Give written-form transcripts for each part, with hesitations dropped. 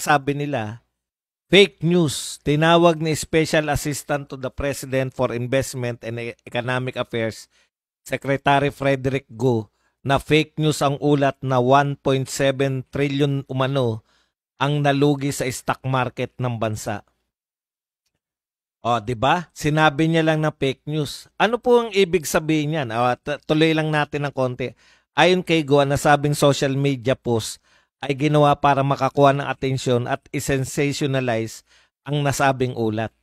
sabi nila, fake news. Tinawag ni Special Assistant to the President for Investment and Economic Affairs, Secretary Frederick Go, na fake news ang ulat na 1.7 trillion umano ang nalugi sa stock market ng bansa. O, di ba? Sinabi niya lang na fake news. Ano po ang ibig sabihin niyan? Tuloy lang natin ng konti. Ayon kay Go, nasabing social media post ay ginawa para makakuha ng atensyon at i-sensationalize ang nasabing ulat.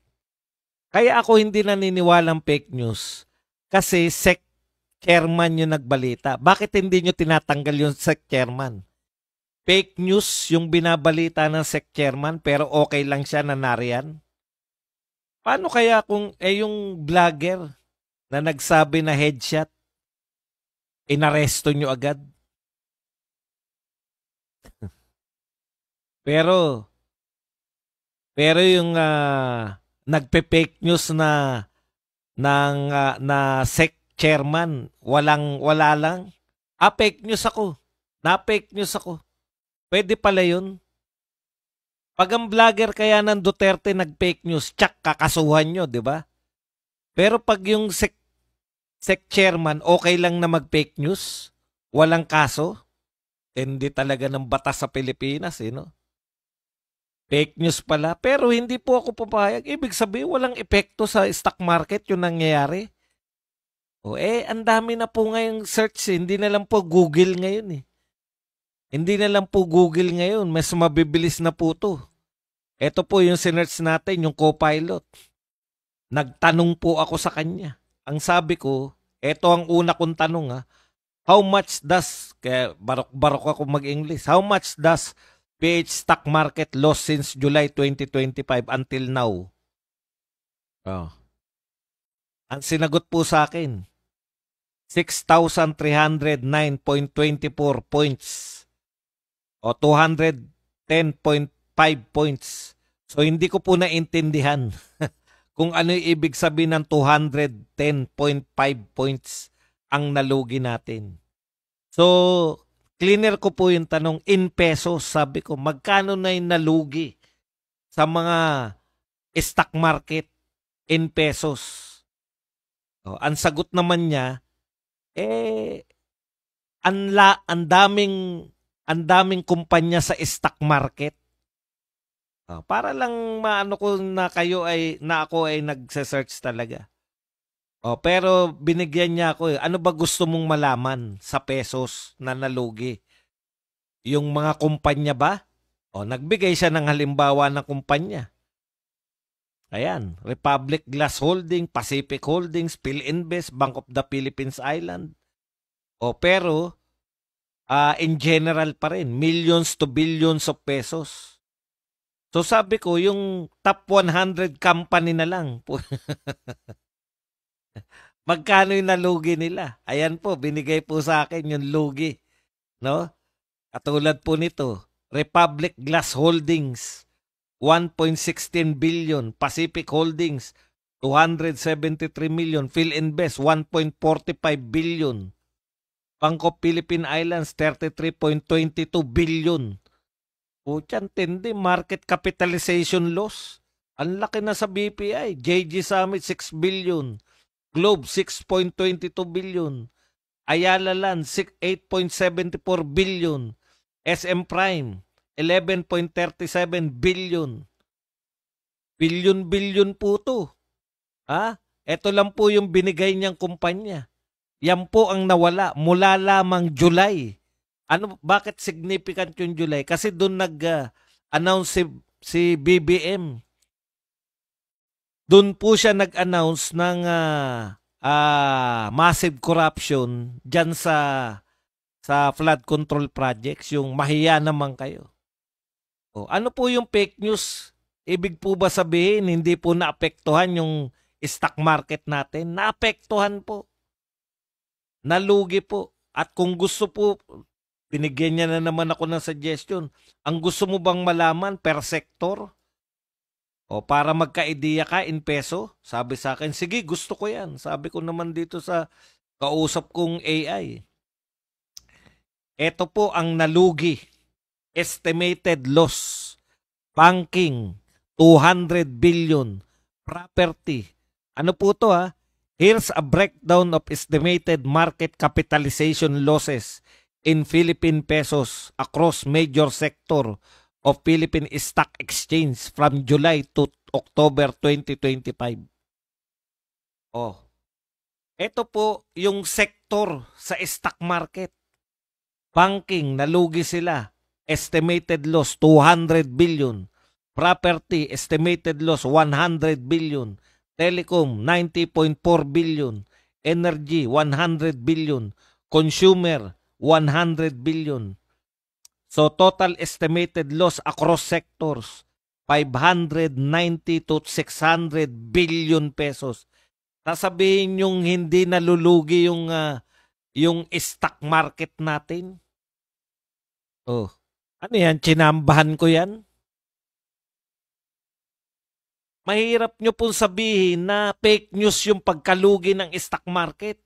Kaya ako hindi naniniwalang fake news kasi SEC chairman yung nagbalita. Bakit hindi nyo tinatanggal yung SEC chairman? Fake news yung binabalita ng SEC chairman pero okay lang siya na nariyan? Paano kaya kung yung vlogger na nagsabi na headshot, inaresto nyo agad? Pero yung nagpe-fake news na SEC chairman, wala lang. Fake news ako. Na-fake news ako. Pwede pala yun. Pag ang vlogger kaya ng Duterte nag-fake news, tsak, kakasuhan nyo, di ba? Pero pag yung SEC chairman, okay lang na mag-fake news, walang kaso, hindi talaga ng batas sa Pilipinas, no? Fake news pala, pero hindi po ako papayag. Ibig sabihin, walang epekto sa stock market yung nangyayari. Ang dami na po ngayong search, hindi na lang po Google ngayon, Hindi na lang po Google ngayon, mas mabibilis na po to. Ito po yung sinerch natin, yung Copilot. Nagtanong po ako sa kanya. Ang sabi ko, ito ang una kong tanong, how much does, kaya barok-barok ako mag-English, how much does PH stock market lost since July 2025 until now? Ang sinagot po sa akin, 6,309.24 points. O 210.5 points. So hindi ko po naintindihan kung ano yung ibig sabihin ng 210.5 points ang nalugi natin. So, cleaner ko po yung tanong, in pesos, sabi ko, magkano na yung nalugi sa mga stock market in pesos? Ang sagot naman niya, ang daming kumpanya sa stock market. Para lang maano ko na ako ay nagse-search talaga. Pero binigyan niya ako, ano ba gusto mong malaman sa pesos na nalugi? Yung mga kumpanya ba? Nagbigay siya ng halimbawa ng kumpanya. Ayan, Republic Glass Holding, Pacific Holdings, PhilInvest, Bank of the Philippines Island. Pero in general pa rin, millions to billions of pesos. So sabi ko, yung top 100 company na lang. Magkano yung nalugi nila? Ayan po, binigay po sa akin yung lugi. No? Katulad po nito, Republic Glass Holdings, 1.16 billion. Pacific Holdings, 273 million. PhilInvest, 1.45 billion. Bank of Philippine Islands, 33.22 billion. Putyang tindi, market capitalization loss. Ang laki na sa BPI. JG Summit, 6 billion. Globe, 6.22 billion. Ayala Land, 8.74 billion. SM Prime, 11.37 billion. Billion po to. Ito lang po yung binigay niyang kumpanya. Yan po ang nawala mula lamang July. Bakit significant yung July? Kasi doon nag-announce si BBM. Doon po siya nag-announce ng massive corruption dyan sa flood control projects, yung mahiya naman kayo. Ano po yung fake news? Ibig po ba sabihin hindi po naapektuhan yung stock market natin? Naapektuhan po. Nalugi po. At kung gusto po, binigyan niya na naman ako ng suggestion. Ang gusto mo bang malaman per sector? Para magka-ideya ka in peso? Sabi sa akin, sige, gusto ko yan. Sabi ko naman dito sa kausap kong AI. Ito po ang nalugi. Estimated loss banking, 200 billion, property. Ano po to ha? Here's a breakdown of estimated market capitalization losses in Philippine pesos across major sector of Philippine Stock Exchange from July to October 2025. Oh, ito po yung sektor sa stock market. Banking, nalugi sila. Estimated loss, 200 billion. Property, estimated loss, 100 billion. Telecom, 90.4 billion. Energy, 100 billion. Consumer, 100 billion. So total estimated loss across sectors, 590 to 600 billion pesos. Sasabihin yung hindi nalulugi yung stock market natin. Oh. Ano yan? Chinambahan ko yan? Mahirap nyo pong sabihin na fake news yung pagkalugi ng stock market.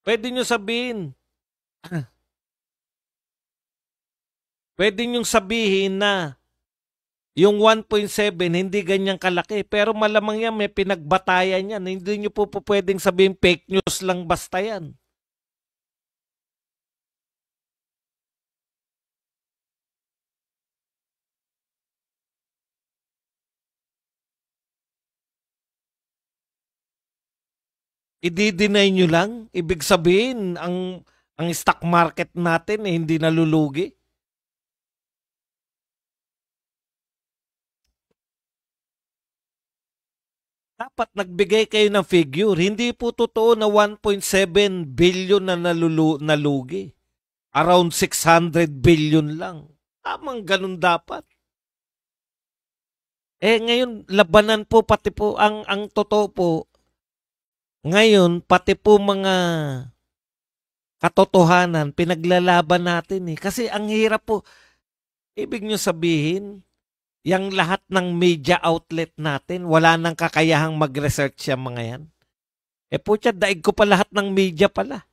Pwede nyo sabihin. Pwede nyo sabihin na yung 1.7 hindi ganyang kalaki. Pero malamang yan may pinagbatayan yan. Hindi nyo po pwedeng sabihin fake news lang basta yan. I-deny nyo lang. Ibig sabihin, ang stock market natin hindi nalulugi. Dapat nagbigay kayo ng figure. Hindi po totoo na 1.7 billion na nalugi. Around 600 billion lang. Tamang ganun dapat. Ngayon, labanan po pati po, ang totoo po, ngayon, pati po mga katotohanan, pinaglalaban natin eh. Kasi ang hirap po, ibig nyo sabihin, yung lahat ng media outlet natin, wala nang kakayahang mag-research yung mga yan. Putya, daig ko pa lahat ng media pala.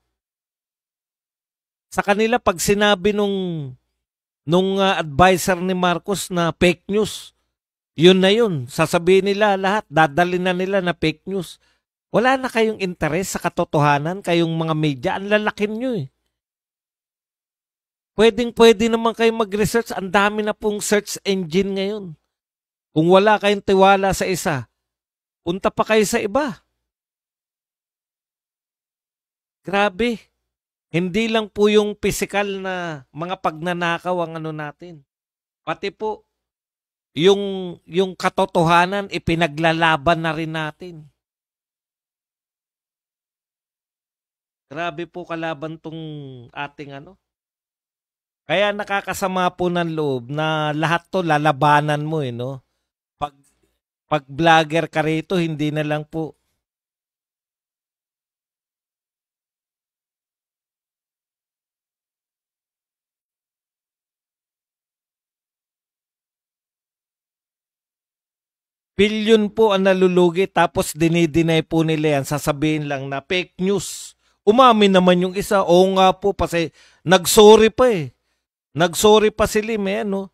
Sa kanila, pag sinabi nung advisor ni Marcos na fake news, yun na yun. Sasabihin nila lahat, dadalhin na nila na fake news. Wala na kayong interes sa katotohanan, kayong mga media, ang lalakin nyo eh. Pwedeng-pwede naman kayo mag-research, ang dami na pong search engine ngayon. Kung wala kayong tiwala sa isa, punta pa kayo sa iba. Grabe. Hindi lang po yung physical na mga pagnanakaw ang ano natin. Pati po, yung katotohanan, ipinaglalaban na rin natin. Grabe po kalaban tong ating ano. Kaya nakakasama po ng loob na lahat to lalabanan mo eh, no? Pag vlogger ka rito, hindi na lang po. Billion po ang nalulugi tapos dinideny po nila yan. Sasabihin lang na fake news. Umamin naman yung isa. Oo nga po, kasi nagsorry pa eh. Nagsorry pa si Lim eh, no?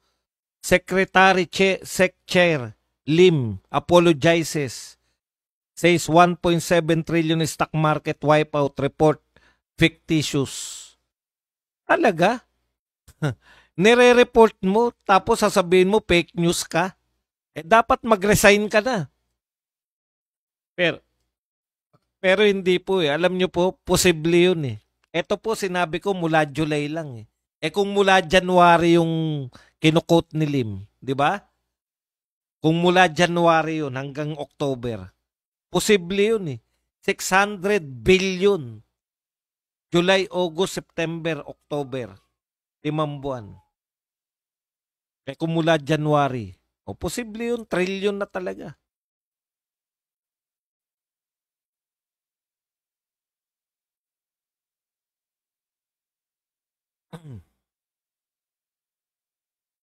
Secretary Sec Chair Lim apologizes. Says 1.7 trillion stock market wipeout report fictitious. Talaga? Nire-report mo tapos sasabihin mo fake news ka? Dapat mag-resign ka na. Pero, pero hindi po eh. Alam nyo po, posible yun eh. Ito po sinabi ko mula July lang eh. Kung mula January yung kinukot ni Lim, di ba? Kung mula January yun hanggang October, posible yun eh. 600 billion. July, August, September, October. 5 buwan. Kung mula January, posible yun. Trillion na talaga.